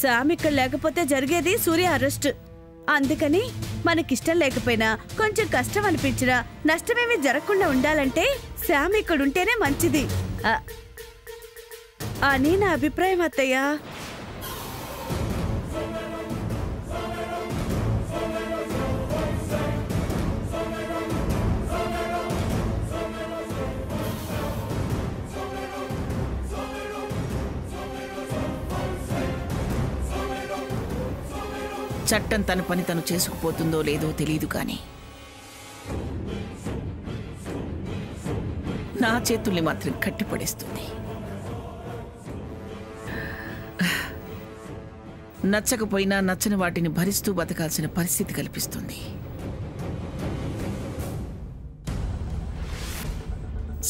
Sam ఇక్కడ లేకపోతే జరిగేది సూర్య అరెస్ట్. అందుకని మనకిష్టం లేకపోయినా కొంచెం కష్టం అనిపించినా నష్టమేమీ జరగకుండా ఉండాలంటే శామ్ ఇక్కడుంటేనే మంచిది అని నా అభిప్రాయం అత్తయ్య. చట్టం తన పని తను చేసుకుపోతుందో లేదో తెలియదు, కానీ నా చేతుల్ని మాత్రం కట్టిపడేస్తుంది. నచ్చకపోయినా నచ్చని వాటిని భరిస్తూ బతకాల్సిన పరిస్థితి కల్పిస్తుంది.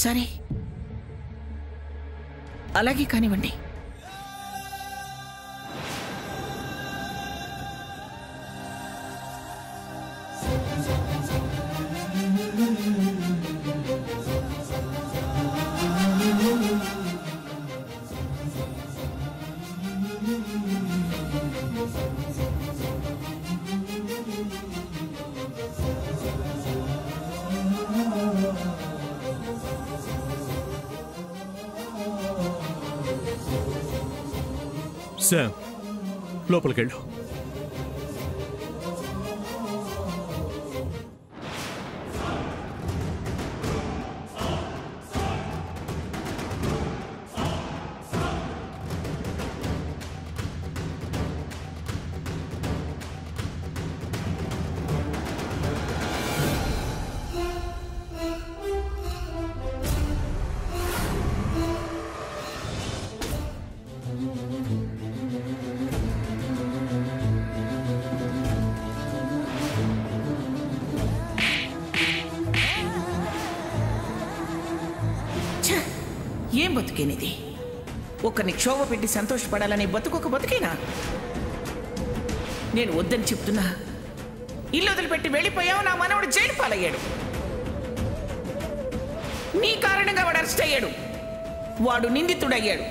సరే, అలాగే కానివ్వండి. శామ్, లోపలికెళ్ళు. ఏం బతుకేనిది? ఒకరిని క్షోభ పెట్టి సంతోషపడాలని బతుకొక బతుకేనా? నేను వద్దని చెప్తున్నా. ఇల్లు వదిలిపెట్టి వెళ్ళిపోయావు, నా మనవడు జైలు పాలయ్యాడు. నీ కారణంగా వాడు అరెస్ట్ అయ్యాడు. వాడు నిందితుడయ్యాడు.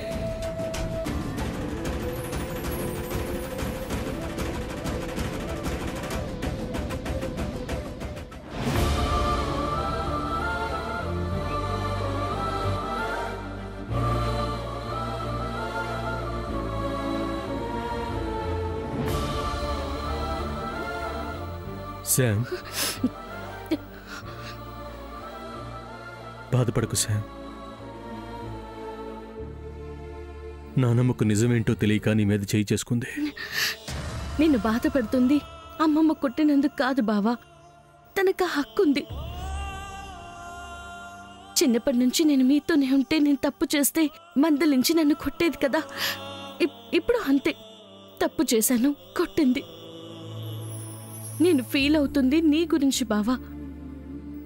శామ్, బాధపడకు శామ్. నా నమ్మకు నిజమేంటో తెలియక నీ మీద చేయి చేసుకుంది. నిన్ను బాధపడుతుంది అమ్మమ్మ కొట్టినందుకు కాదు బావా, తనకు హక్కుంది. చిన్నప్పటి నుంచి నేను మీతోనే ఉంటే నేను తప్పు చేస్తే మందలించి నన్ను కొట్టేది కదా. ఇప్పుడు అంతే, తప్పు చేశాను, కొట్టింది. నేను ఫీల్ అవుతుంది నీ గురించి బావా.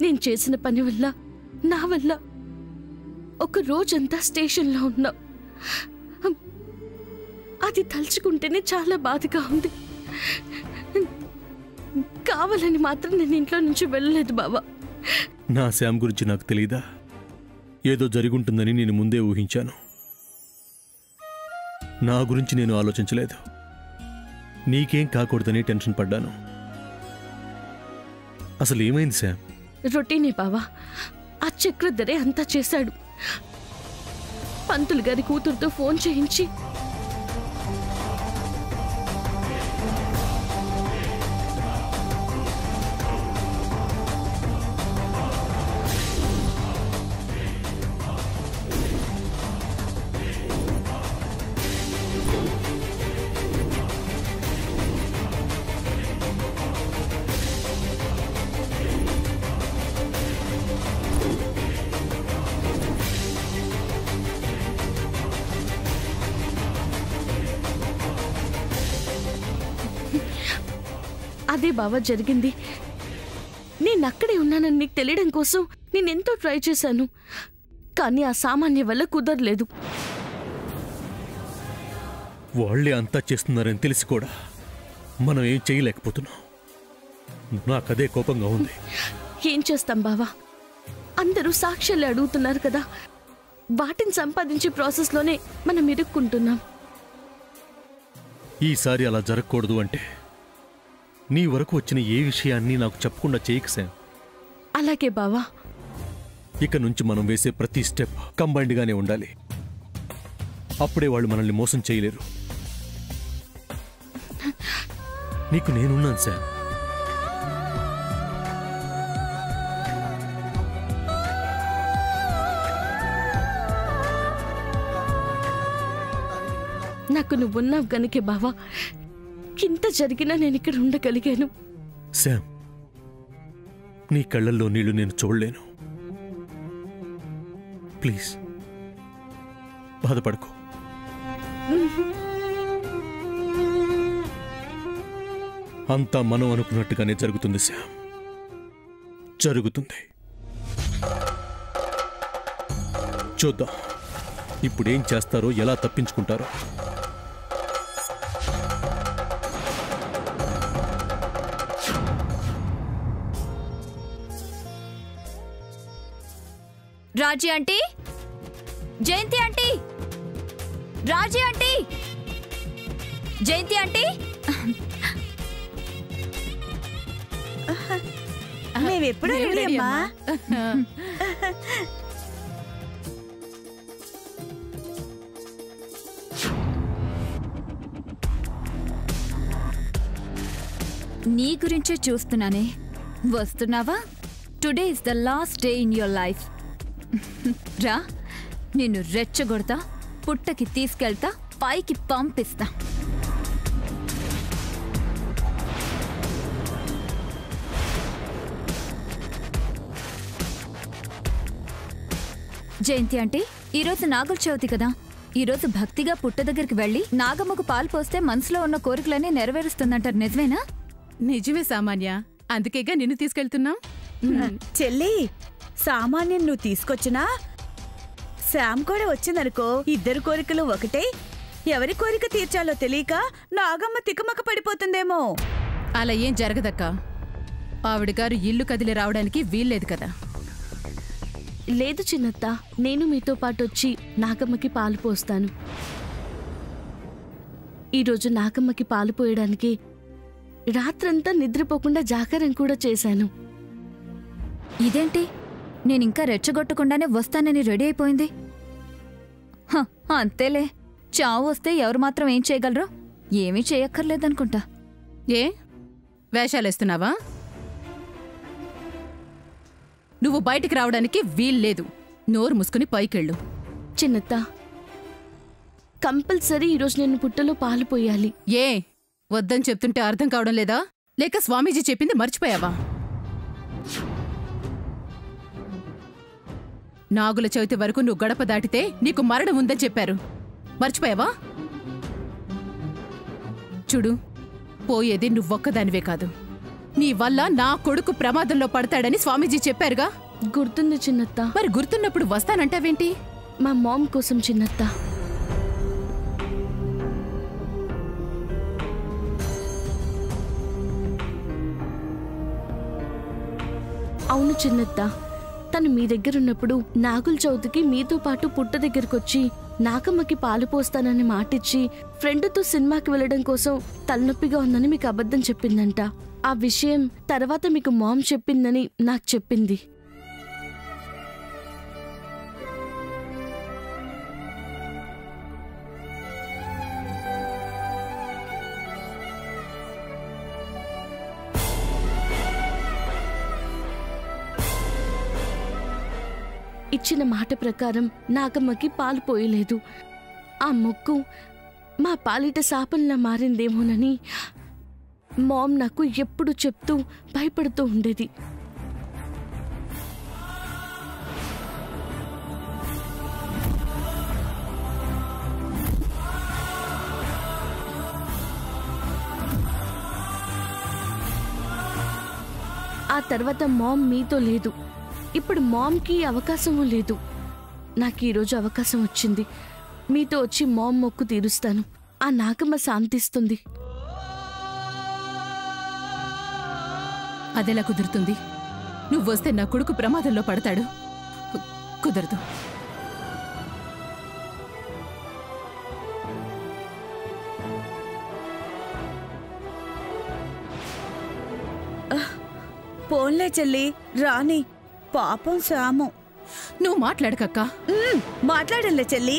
నేను చేసిన పని వల్ల, నా వల్ల ఒక రోజంతా స్టేషన్లో ఉన్నా. అది తలుచుకుంటేనే చాలా బాధగా ఉంది. కావాలని మాత్రం నేను ఇంట్లో నుంచి వెళ్ళలేదు బావా. నా శామ్ గురించి నాకు తెలీదా? ఏదో జరుగుంటుందని నేను ముందే ఊహించాను. నా గురించి నేను ఆలోచించలేదు. నీకేం కాకూడదని టెన్షన్ పడ్డాను. అసలు ఏమైంది శామ్? రొటీనే బావా. ఆ చక్రధరే అంతా చేశాడు. పంతులు గారి కూతురుతో ఫోన్ చేయించి అదే బావా జరిగింది. నేనక్కడే ఉన్నానని నీకు తెలియడం కోసం నేనెంతో ట్రై చేశాను, కానీ ఆ సామాన్య వల్ల కుదరలేదు. వాళ్లే అంతా చేస్తున్నారని తెలిసి కూడా మనం ఏం చేయలేకపోతున్నాం. నాకదే కోపంగా ఉంది. ఏం చేస్తాం బావా, అందరూ సాక్ష్యాలు అడుగుతున్నారు కదా. వాటిని సంపాదించే ప్రాసెస్లోనే మనం ఇరుక్కుంటున్నాం. ఈసారి అలా జరగకూడదు అంటే నీ వరకు వచ్చిన ఏ విషయాన్ని నాకు చెప్పకుండా చేయకు శామ్. అలాగే బావా. ఇక నుంచి మనం వేసే ప్రతి స్టెప్ కంబైన్డ్గానే ఉండాలి. అప్పుడే వాళ్ళు మనల్ని మోసం చేయలేరు. నీకు నేనున్నాను శామ్. నాకు నువ్వున్నావు గనుకే బావా ఇంత జరిగినా నేను ఇక్కడ ఉండగలిగాను. శామ్, నీ కళ్ళల్లో నీళ్లు నేను చూడలేను. ప్లీజ్ బాధపడకు. అంతా మనం అనుకున్నట్టుగానే జరుగుతుంది శామ్, జరుగుతుంది. చూద్దాం ఇప్పుడేం చేస్తారో, ఎలా తప్పించుకుంటారో. రాజీ ఆంటీ, జయంతి ఆంటీ, రాజీ ఆంటీ, జయంతి ఆంటీ. మేమెప్పుడు రెడీమ్మా. నీ గురించే చూస్తున్నానే. వస్తున్నావా? Today is the last day in your life. రా, నిన్ను రెచ్చగొడతా, పుట్టకి తీసుకెళ్తా, పైకి పంపిస్తా. జయంతి ఆంటీ, ఈరోజు నాగుల చవితి కదా. ఈరోజు భక్తిగా పుట్ట దగ్గరికి వెళ్ళి నాగమ్మకు పాలు పోస్తే మనసులో ఉన్న కోరికలన్నీ నెరవేరుస్తుందంటారు. నిజమేనా? నిజమే సామాన్య, అందుకేగా నిన్ను తీసుకెళ్తున్నాం. చెల్లి, సామాన్యం నువ్వు తీసుకొచ్చినా శామ్ కూడా వచ్చిందనుకో, ఇద్దరు కోరికలు ఒకటే. ఎవరి కోరిక తీర్చాలో తెలియక నాగమ్మ తికమక పడిపోతుందేమో. అలా ఏం జరగదక్క. ఆవిడ గారు ఇల్లు కదిలి రావడానికి వీల్లేదు కదా. లేదు చిన్నత్త, నేను మీతో పాటు వచ్చి నాగమ్మకి పాలు పోస్తాను. ఈరోజు నాగమ్మకి పాలు పోయడానికి రాత్రంతా నిద్రపోకుండా జాగరం కూడా చేశాను. ఇదేంటి, నేనింకా రెచ్చగొట్టకుండానే వస్తానని రెడీ అయిపోయింది. అంతేలే, చావు వస్తే ఎవరు మాత్రం ఏం చేయగలరో. ఏమీ చేయక్కర్లేదనుకుంటా. ఏ వేషాలేస్తున్నావా? నువ్వు బయటికి రావడానికి వీల్లేదు. నోరు మూసుకుని పైకెళ్ళు. చిన్నత్త, కంపల్సరీ ఈరోజు నేను పుట్టలో పాలు పోయాలి. ఏ వద్దని చెప్తుంటే అర్థం కావడం లేదా? లేక స్వామీజీ చెప్పింది మర్చిపోయావా? నాగుల చవితి వరకు నువ్వు గడప దాటితే నీకు మరణం ఉందని చెప్పారు. మర్చిపోయావా? చూడు, పోయేది నువ్వొక్కదానివే కాదు, నీ వల్ల నా కొడుకు ప్రమాదంలో పడతాడని స్వామీజీ చెప్పారుగా. గుర్తుంది చిన్నత్త. మరి గుర్తున్నప్పుడు వస్తానంటావేంటి? మా మామ్ కోసం చిన్నత్త. అవును చిన్నత్త, తను మీ దగ్గరున్నప్పుడు నాగుల చవితికి మీతో పాటు పుట్ట దగ్గరకొచ్చి నాగమ్మకి పాలు పోస్తానని మాటిచ్చి ఫ్రెండ్తో సినిమాకి వెళ్ళడం కోసం తలనొప్పిగా ఉందని మీకు అబద్ధం చెప్పిందంట. ఆ విషయం తర్వాత మీకు మామ్ చెప్పిందని నాకు చెప్పింది. ఇచ్చిన మాట ప్రకారం నాగమ్మకి పాలు పోయలేదు. ఆ మొక్కు మా పాలిట శాపంలా మారిందేమోనని మామ్ నాకు ఎప్పుడు చెప్తూ భయపడుతూ ఉండేది. ఆ తర్వాత మామ్ మీతో లేదు. ఇప్పుడు మామ్కి అవకాశమూ లేదు. నాకు ఈరోజు అవకాశం వచ్చింది. మీతో వచ్చి మామ్ మొక్కు తీరుస్తాను. ఆ నాగమ్మ శాంతిస్తుంది. అదెలా కుదురుతుంది? నువ్వు వస్తే నా కొడుకు ప్రమాదంలో పడతాడు. కుదరదు. పోన్లే చెల్లి రాని, పాపం శ్యాము. నువ్వు మాట్లాడకక్క. మాట్లాడలే చెల్లి.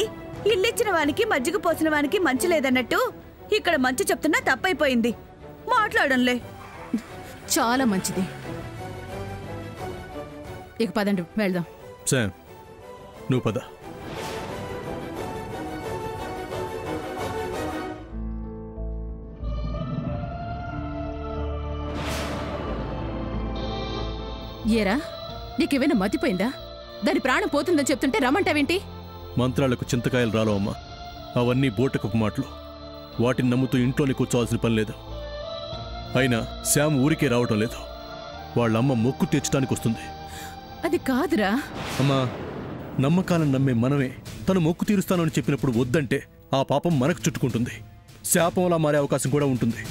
ఇల్లిచ్చిన వానికి మజ్జిగ పోసిన వానికి మంచి లేదన్నట్టు ఇక్కడ మంచి చెప్తున్నా తప్పైపోయింది. మాట్లాడంలే. చాలా మంచిది. ఇక పదండి వెళ్దాం. శామ్, నువ్వు పద. ఏరా, నీకేమైనా మతిపోయిందా? దాని ప్రాణం పోతుందని చెప్తుంటే రమ్మంటావేంటి? మంత్రాలకు చింతకాయలు రాలవమ్మా. అవన్నీ బోటకపు మాటలు. వాటిని నమ్ముతూ ఇంట్లోనే కూర్చోవాల్సిన పని లేదు. అయినా శ్యామ్ ఊరికే రావటం లేదు. వాళ్ళమ్మ మొక్కు తీర్చడానికి వస్తుంది. అది కాదురా. అమ్మా, నమ్మకాలను నమ్మే మనమే తను మొక్కు తీరుస్తానని చెప్పినప్పుడు వద్దంటే ఆ పాపం మనకు చుట్టుకుంటుంది. శాపంలా మారే అవకాశం కూడా ఉంటుంది.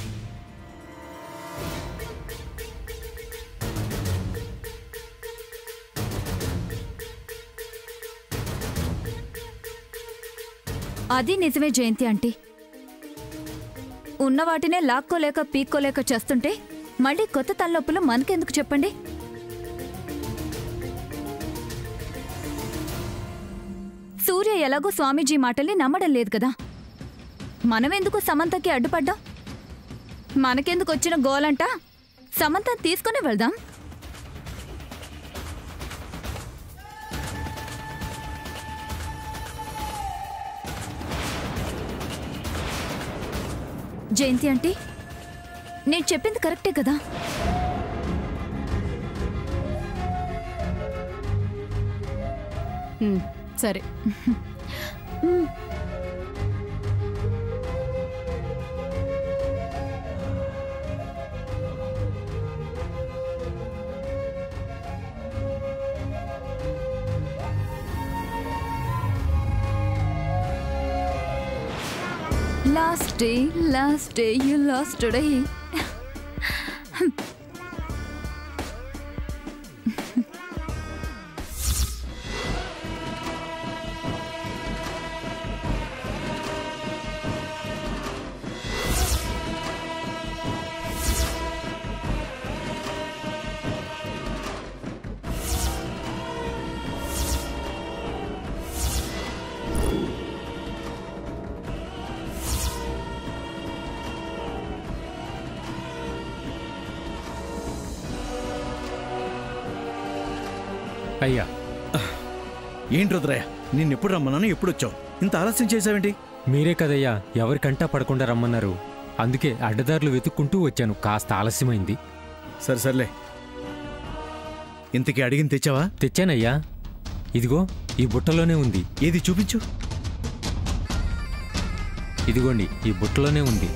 అది నిజమే జయంతి ఆంటీ. ఉన్న వాటినే లాక్కోలేక పీక్కోలేక చేస్తుంటే మళ్ళీ కొత్త తలనొప్పులు మనకెందుకు చెప్పండి? సూర్య ఎలాగో స్వామీజీ మాటల్ని నమ్మడం లేదు కదా. మనమెందుకు సమంతకి అడ్డుపడ్డాం? మనకెందుకు వచ్చిన గోలంట? సమంత తీసుకుని వెళ్దాం. జయంతి ఆంటీ, నేను చెప్పింది కరెక్టే కదా? సరే. Last day, you lost today. అయ్యా, ఏంటి రుద్రయ్య, నిన్నెప్పుడు రమ్మన్నాను, ఎప్పుడు వచ్చావు? ఇంత ఆలస్యం చేసావేంటి? మీరే కదయ్యా ఎవరికంటా పడకుండా రమ్మన్నారు. అందుకే అడ్డదారులు వెతుక్కుంటూ వచ్చాను. కాస్త ఆలస్యమైంది. సర్లే. ఇంతకీ అడిగింది తెచ్చావా? తెచ్చానయ్యా. ఇదిగో ఈ బుట్టలోనే ఉంది. ఏది చూపించు. ఇదిగోండి, ఈ బుట్టలోనే ఉంది.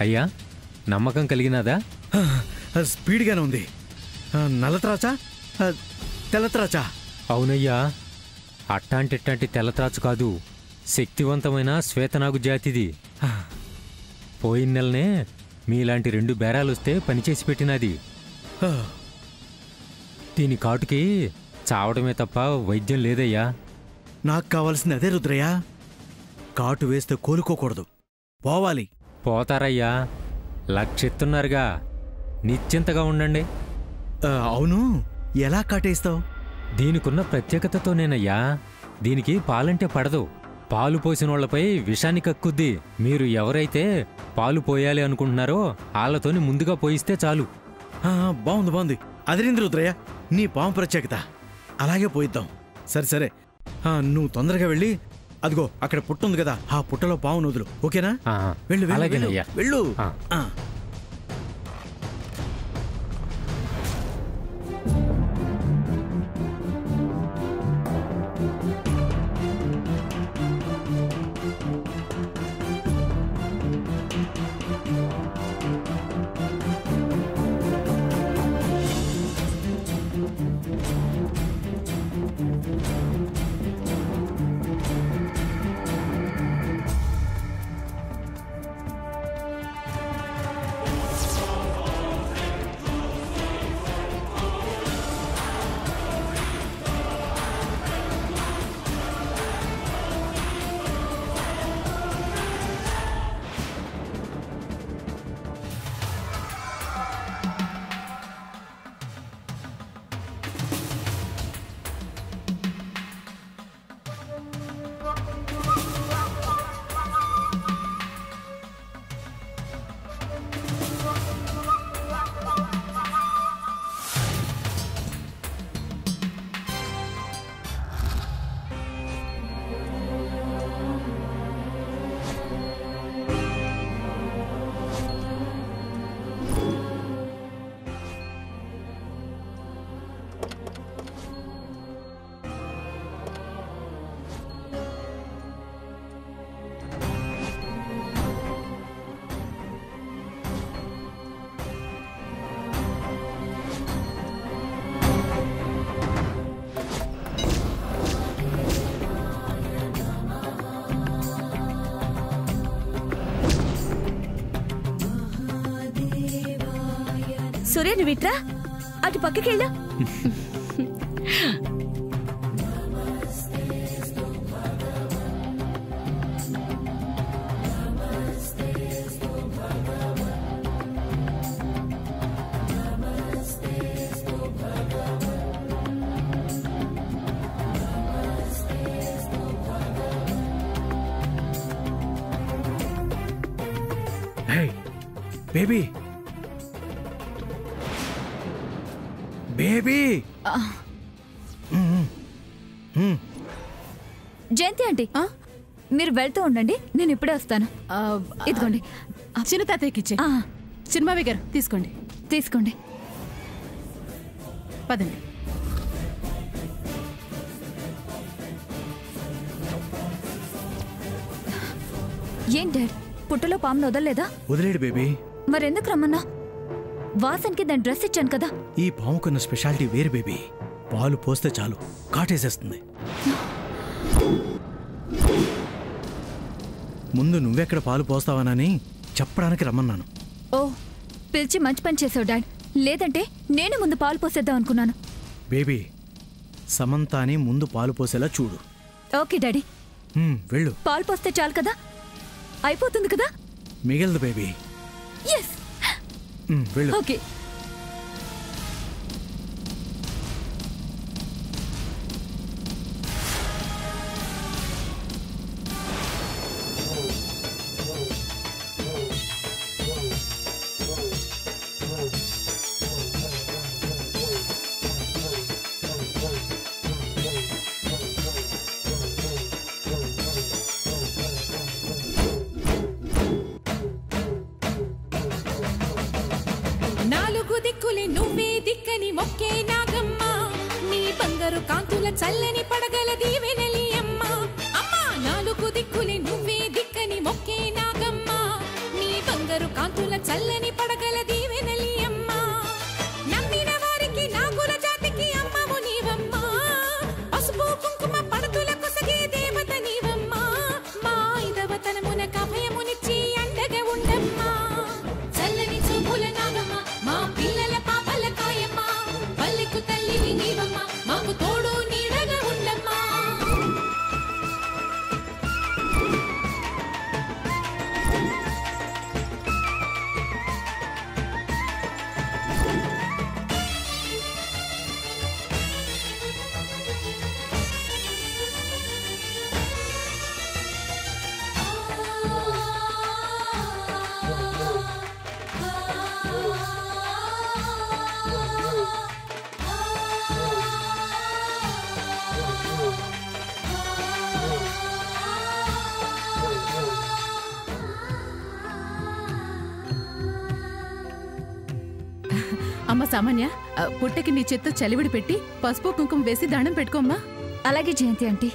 అయ్యా, నమ్మకం కలిగినదా? స్పీడ్గానే ఉంది. నల్లత్రాచా తెల్లత్రాచా? అవునయ్యా, అట్టాంటి తెల్లత్రాచు కాదు, శక్తివంతమైన శ్వేతనాగు జాతిది. పోయిన నెలనే మీలాంటి 2 బేరాలొస్తే పనిచేసి పెట్టినది. దీని కాటుకి చావడమే తప్ప వైద్యం లేదయ్యా. నాకు కావాల్సింది అదే రుద్రయ్య. కాటు వేస్తే కోలుకోకూడదు, పోవాలి. పోతారయ్యా, లక్షిస్తున్నారుగా, నిశ్చింతగా ఉండండి. అవును, ఎలా కాటేస్తావు? దీనికున్న ప్రత్యేకతతోనేనయ్యా. దీనికి పాలంటే పడదు. పాలు పోసినోళ్లపై విషాన్ని కక్కుద్ది. మీరు ఎవరైతే పాలు పోయాలి అనుకుంటున్నారో వాళ్ళతోని ముందుగా పోయిస్తే చాలు. బాగుంది. అదిరింది రుద్రయ్య, నీ పాము ప్రత్యేకత. అలాగే పోయిద్దాం. సరే, నువ్వు తొందరగా వెళ్ళి అదిగో అక్కడ పుట్ట ఉంది కదా, ఆ పుట్టలో పాము నదులు. ఓకేనా? వెళ్ళు. అలాగేనయ్యా. వెళ్ళు. సూర్య నువ్వు ఇట్రా, అటు పక్కకెళ్ళు. Baby baby. జయంతి ఆంటీ, మీరు వెళ్తూ ఉండండి, నేను ఇప్పుడే వస్తాను. ఇదిగోండి. చిన్న తాతయ్యకి ఇచ్చే. చిన్నమావి గారు తీసుకోండి. తీసుకోండి. పదండి. ఏం డాడ్, పుట్టలో పామును వదలలేదా? వదిలేడు బేబీ. మరెందుకు రమ్మన్నా? వాసన్కి దాని డ్రెస్ ఇచ్చాను కదా. ఈ పాముకున్న స్పెషాలిటీ వేరు బేబీ. పాలు పోస్తే చాలు కాటేసేస్తుంది. ముందు నువ్వెక్కడ పాలు పోస్తావనని చెప్పడానికి రమ్మన్నాను. ఓ, పిలిచి మంచి పని చేసావు డాడ్. లేదంటే నేను ముందు పాలు పోసేద్దాం అనుకున్నాను. బేబీ, సమంతాని ముందు పాలు పోసేలా చూడు. Okay daddy. వెళ్ళు. పాలు పోస్తే చాలు కదా, అయిపోతుంది కదా. మిగిలింది బేబీ. ఎస్. వెళ్ళు. ఓకే. నువ్వే దిక్కని మొక్కే నాగమ్మ, నీ బంగారు కాంతుల చల్లని పడగల దీవెనలి అమ్మ. అమ్మా, నాలుగు దిక్కులే నువ్వే దిక్కని మొక్కే నాగమ్మ, నీ బంగారు కాంతుల చల్లని పడగల దీవెనలి అమ్మ. నమ్మిన వారికి నాగుల జాతికి అమ్మవు నీవమ్మ, పసుపు కుంకుమ పడతుల కొసగే దేవత నీవమ్మ. మా ఐదవతనమున కభయమునిచ్చి అండగా ఉండమ్మా. చల్లని చూపుల నాగమ్మ, మా పిల్లల పాపల కాయమ్మ, పల్లెకు తల్లివి నీవమ్మ, మాకు తోడు నీడగా ఉండమ్మా. అమ్మ సామాన్య, పుట్టకి నీ చేత్తో చలివిడి పెట్టి పసుపు కుంకుమ వేసి దండం పెట్టుకోమ్మా. అలాగే జయంతి ఆంటీ.